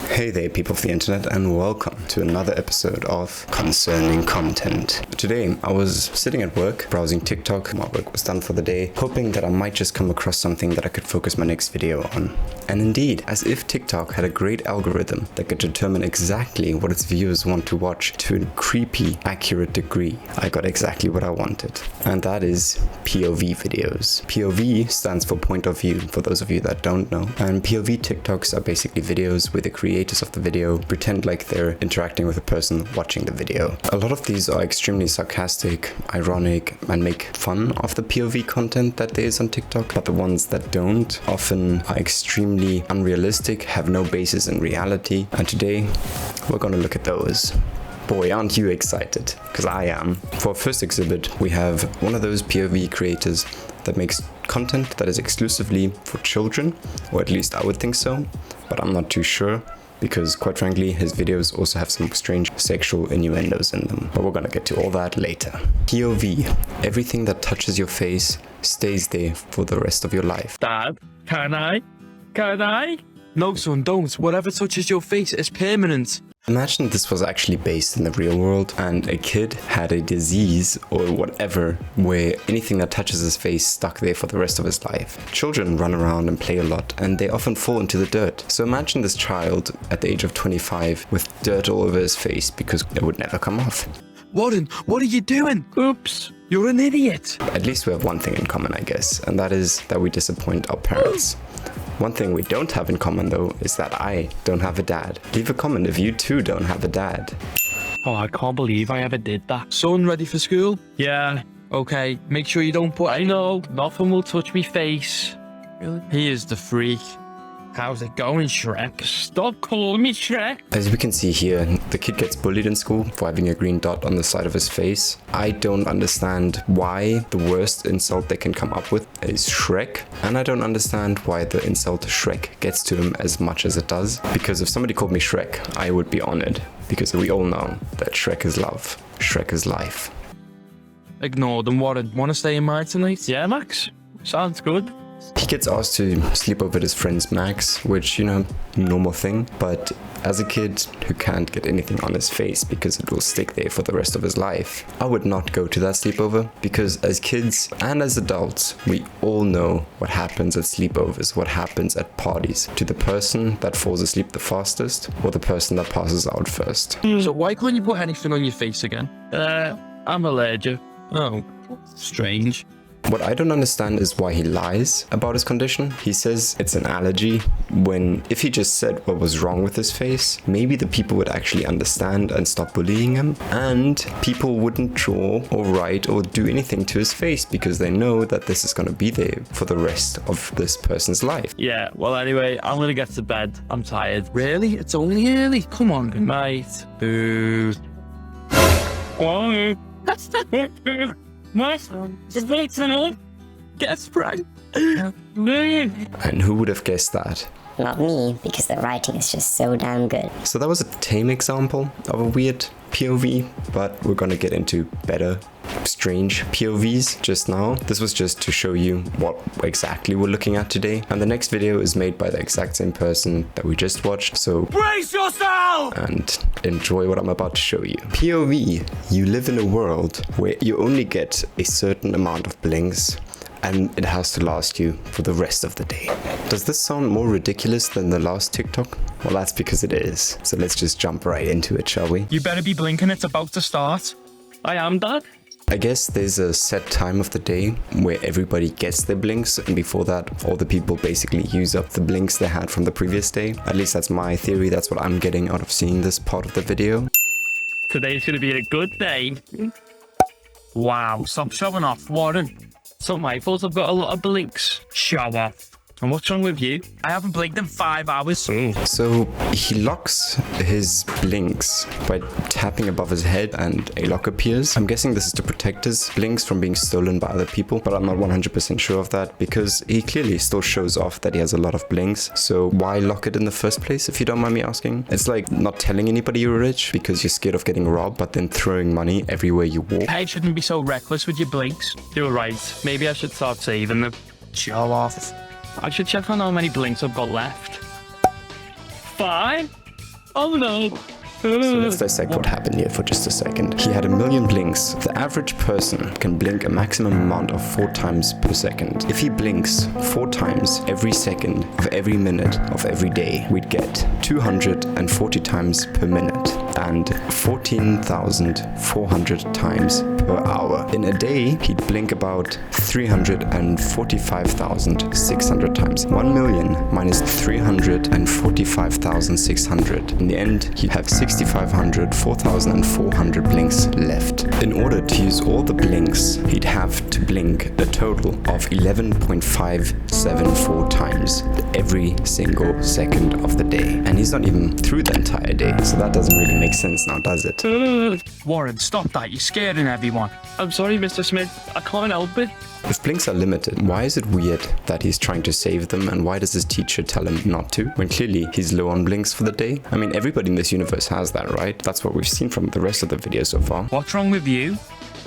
Hey there, people of the internet, and welcome to another episode of Concerning Content. Today, I was sitting at work, browsing TikTok. My work was done for the day, hoping that I might just come across something that I could focus my next video on. And indeed, as if TikTok had a great algorithm that could determine exactly what its viewers want to watch to a creepy, accurate degree, I got exactly what I wanted. And that is POV videos. POV stands for point of view, for those of you that don't know. And POV TikToks are basically videos where the creators of the video pretend like they're interacting with the person watching the video. A lot of these are extremely sarcastic, ironic, and make fun of the POV content that there is on TikTok, but the ones that don't often are extremely unrealistic, have no basis in reality, and today we're gonna look at those. Boy, aren't you excited? Because I am. For our first exhibit, we have one of those POV creators that makes content that is exclusively for children, or at least I would think so, but I'm not too sure, because quite frankly, his videos also have some strange sexual innuendos in them. But we're gonna get to all that later. POV, everything that touches your face stays there for the rest of your life. Dad, can I? Can I? No, son, don't. Whatever touches your face is permanent. Imagine this was actually based in the real world and a kid had a disease or whatever where anything that touches his face stuck there for the rest of his life. Children run around and play a lot and they often fall into the dirt. So imagine this child at the age of 25 with dirt all over his face because it would never come off. Warren, what are you doing? Oops. You're an idiot. At least we have one thing in common, I guess, and that is that we disappoint our parents. One thing we don't have in common though is that I don't have a dad. Leave a comment if you too don't have a dad. Oh, I can't believe I ever did that. Son, ready for school? Yeah, Okay, make sure you don't put I know. Nothing will touch me face. Really? He is the freak. How's it going, Shrek? Stop calling me Shrek. As we can see here, the kid gets bullied in school for having a green dot on the side of his face. I don't understand why the worst insult they can come up with is Shrek, and I don't understand why the insult Shrek gets to him as much as it does, because if somebody called me Shrek, I would be honored, because we all know that Shrek is love, Shrek is life. Ignore them, Warren. Want to stay in mine tonight? Yeah, Max? Sounds good. He gets asked to sleep over at his friend's Max, which, you know, normal thing, but as a kid who can't get anything on his face because it will stick there for the rest of his life, I would not go to that sleepover, because as kids and as adults, we all know what happens at sleepovers, what happens at parties, to the person that falls asleep the fastest or the person that passes out first. So why can't you put anything on your face again? I'm allergic. Oh, strange. What I don't understand is why he lies about his condition. He says it's an allergy, when if he just said what was wrong with his face, maybe the people would actually understand and stop bullying him, and people wouldn't draw or write or do anything to his face because they know that this is going to be there for the rest of this person's life. Yeah, well, anyway, I'm gonna get to bed. I'm tired. Really? It's only early. Come on. Good night. Boo. Just wait a minute. Get spranked. And who would have guessed that? Not me, because the writing is just so damn good. So that was a tame example of a weird POV, but we're gonna get into better, strange POVs just now. This was just to show you what exactly we're looking at today. And the next video is made by the exact same person that we just watched, so Brace yourself! and enjoy what I'm about to show you. POV, you live in a world where you only get a certain amount of blinks, and it has to last you for the rest of the day. Does this sound more ridiculous than the last TikTok? Well, that's because it is. So let's just jump right into it, shall we? You better be blinking, it's about to start. I am, Dad. I guess there's a set time of the day where everybody gets their blinks, and before that, all the people basically use up the blinks they had from the previous day. At least that's my theory, that's what I'm getting out of seeing this part of the video. Today's gonna be a good day. Wow, stop showing off, Warren. So my fault I've got a lot of blinks. Show off. And what's wrong with you? I haven't blinked in 5 hours. So he locks his blinks by tapping above his head and a lock appears. I'm guessing this is to protect his blinks from being stolen by other people, but I'm not 100% sure of that because he clearly still shows off that he has a lot of blinks. So why lock it in the first place, if you don't mind me asking? It's like not telling anybody you're rich because you're scared of getting robbed, but then throwing money everywhere you walk. Hey, shouldn't be so reckless with your blinks. You're right. Maybe I should start saving them. Show off. I should check on how many blinks I've got left. 5, Oh no. So let's dissect what happened here for just a second. He had 1 million blinks. The average person can blink a maximum amount of 4 times per second. If he blinks 4 times every second of every minute of every day, we'd get 240 times per minute and 14,400 times per hour. In a day, he'd blink about 345,600 times. 1 million minus 345,600. In the end, he'd have 6,500, 4,400 blinks left. In order to use all the blinks, he'd have to blink a total of 11.574 times every single second of the day. And he's not even through the entire day, so that doesn't really make sense now, does it? Warren, stop that. You're scaring everyone. I'm sorry, Mr. Smith. I can't help it. If blinks are limited, why is it weird that he's trying to save them, and why does his teacher tell him not to, when clearly he's low on blinks for the day? I mean, everybody in this universe has that, right? That's what we've seen from the rest of the video so far. What's wrong with you?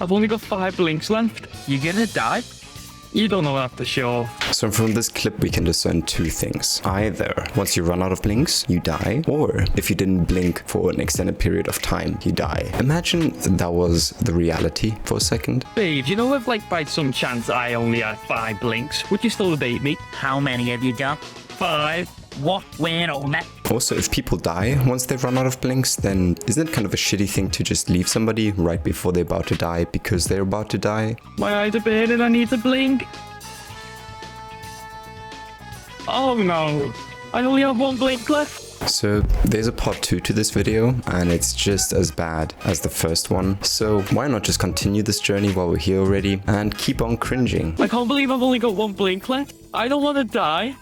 I've only got 5 blinks left. You're gonna die? You don't know that for sure. So from this clip we can discern 2 things. Either once you run out of blinks, you die, or if you didn't blink for an extended period of time, you die. Imagine that was the reality for a second. Babe, you know if like by some chance I only had 5 blinks, would you still debate me? How many have you got? 5. What? Where? Oh, man. Also, if people die once they've run out of blinks, then isn't it kind of a shitty thing to just leave somebody right before they're about to die because they're about to die? My eyes are burning, I need to blink. Oh no, I only have 1 blink left. So there's a part 2 to this video, and it's just as bad as the first one. So why not just continue this journey while we're here already and keep on cringing? I can't believe I've only got 1 blink left. I don't want to die.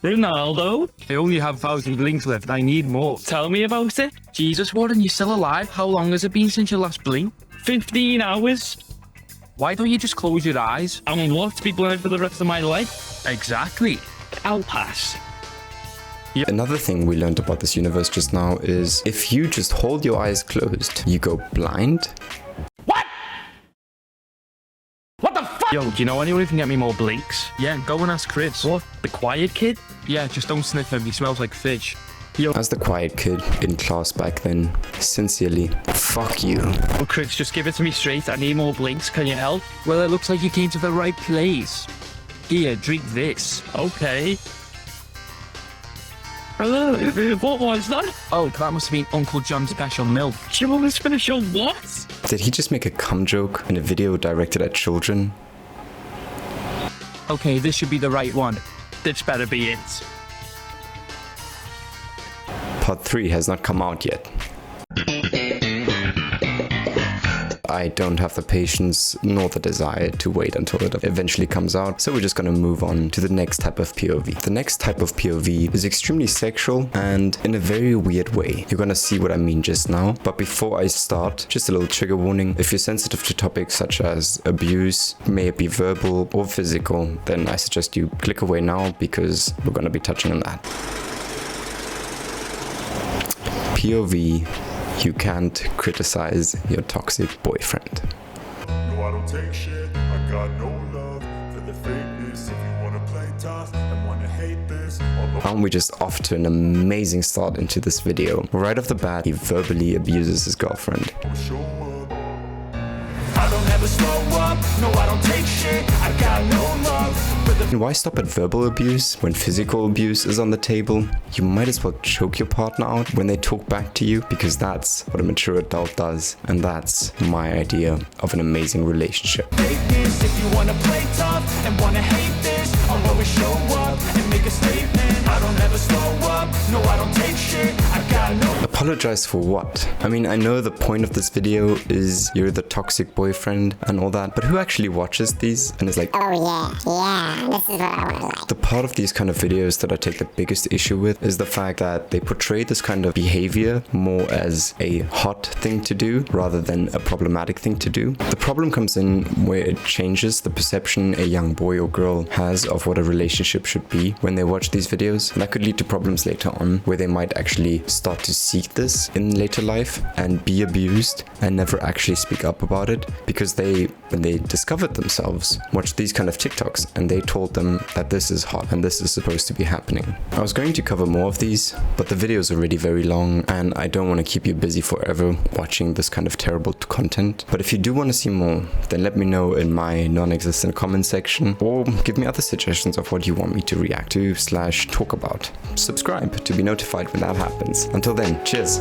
Ronaldo? I only have 1,000 blinks left. I need more. Tell me about it. Jesus, Warren, you're still alive? How long has it been since your last blink? 15 hours. Why don't you just close your eyes? I mean, what? To be blind for the rest of my life? Exactly. I'll pass. Another thing we learned about this universe just now is if you just hold your eyes closed, you go blind. Yo, do you know anyone who can get me more blinks? Yeah, go and ask Chris. What? The quiet kid? Yeah, just don't sniff him. He smells like fish. Yo. As the quiet kid in class back then, sincerely, fuck you. Oh, Chris, just give it to me straight. I need more blinks. Can you help? Well, it looks like you came to the right place. Here, drink this. Okay. What was that? Oh, that must have been Uncle John's special milk. John's special what? Did he just make a cum joke in a video directed at children? Okay, this should be the right one. This better be it. Part 3 has not come out yet. I don't have the patience nor the desire to wait until it eventually comes out, so we're just gonna move on to the next type of POV. The next type of POV is extremely sexual and in a very weird way. You're gonna see what I mean just now, but before I start, just a little trigger warning. If you're sensitive to topics such as abuse, may it be verbal or physical, then I suggest you click away now because we're gonna be touching on that. POV: you can't criticize your toxic boyfriend. No, I don't take shit. I got no love for the fakeness. If you wanna play tough and wanna hate this, Aren't we just off to an amazing start into this video? Right off the bat, he verbally abuses his girlfriend. I'll show up. I don't ever slow up. No, I don't take shit. I got no love for the And why stop at verbal abuse when physical abuse is on the table? You might as well choke your partner out when they talk back to you, because that's what a mature adult does, and that's my idea of an amazing relationship. fakeness. If you wanna play tough and wanna hate this, I'll always show up and make a statement. I don't ever slow up. No, I don't take shit. I got no. Apologize for what? I mean, I know the point of this video is you're the toxic boyfriend and all that, but who actually watches these and is like, Oh yeah, this is what I want to like. the part of these kind of videos that I take the biggest issue with is the fact that they portray this kind of behavior more as a hot thing to do rather than a problematic thing to do. The problem comes in where it changes the perception a young boy or girl has of what a relationship should be when they watch these videos. And that could lead to problems later on where they might actually start to seek this in later life and be abused and never actually speak up about it, because when they discovered themselves, watched these kind of TikToks and they told them that this is hot and this is supposed to be happening. I was going to cover more of these, but the video is already very long and I don't want to keep you busy forever watching this kind of terrible content. But if you do want to see more, then let me know in my non-existent comment section, or give me other suggestions of what you want me to react to / talk about. Subscribe to be notified when that happens. Until then, cheers.